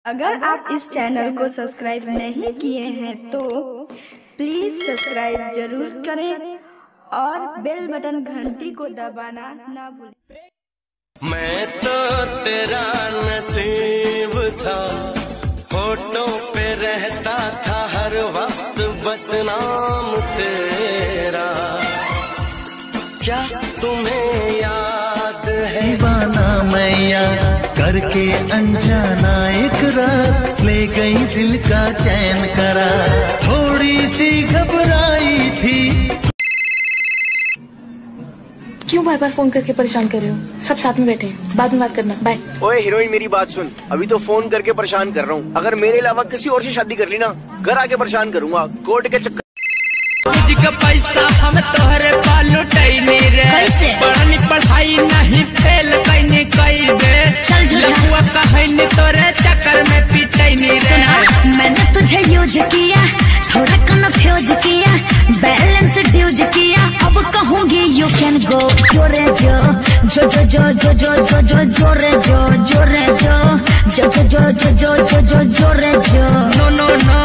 अगर आप इस चैनल को सब्सक्राइब नहीं किए हैं तो प्लीज सब्सक्राइब जरूर करें और बेल बटन घंटी को दबाना ना भूलें। मैं तो तेरा नसीब था, होठों पे रहता था हर वक्त बस नाम तेरा। क्या तुम्हें याद है दीवाना मैया करके अनजाना एक रात ले गई दिल का चैन करा, थोड़ी सी घबराई थी। क्यों बार बार फोन करके परेशान कर रहे हो? सब साथ में बैठे हैं, बाद में बात करना। बाय। ओए हीरोइन, मेरी बात सुन। अभी तो फोन करके परेशान कर रहा हूँ। अगर मेरे अलावा किसी और से शादी कर ली ना, घर आके परेशान करूंगा। कोर्ट के चक्कर का पैसा हम तोहरे पालू टैनी रे, पढ़नी पढ़ाई नहीं फेल कैनी कई दे, लहुआ कहनी तोरे चक्कर में पिटैनी रे। मैंने तुझे यूज किया, थोड़ा कन्फ्यूज किया, बैलेंस ड्यूज किया, अब कहूँगी यू कैन गो। जोरे जो जो जो जो जो जो जो जो जोरे जो जोरे जो जो जो जो जो जो जो जो जोरे जो। नो नो नो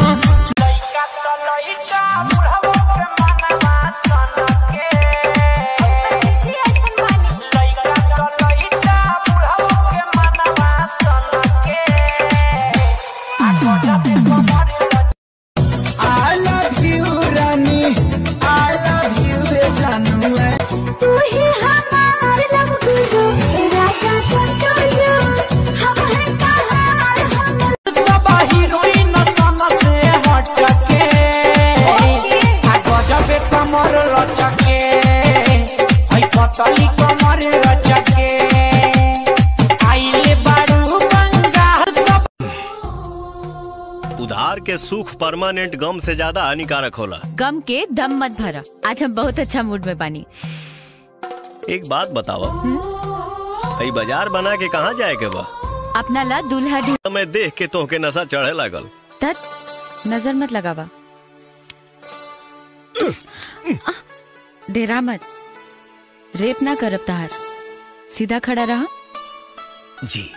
उधार के सुख परमानेंट गम से ज्यादा हानिकारक होला। गम के दम मत भरा। आज हम बहुत अच्छा मूड में बानी। एक बात बतावा, कई बाजार बना के कहाँ जाए के बा? अपना ला दूल्हा ढूंढ। मैं देख के तोहके नशा चढ़े लागल। तत नजर मत लगावा। डेरा मत, रेप ना करब तहार। सीधा खड़ा रहा। जी।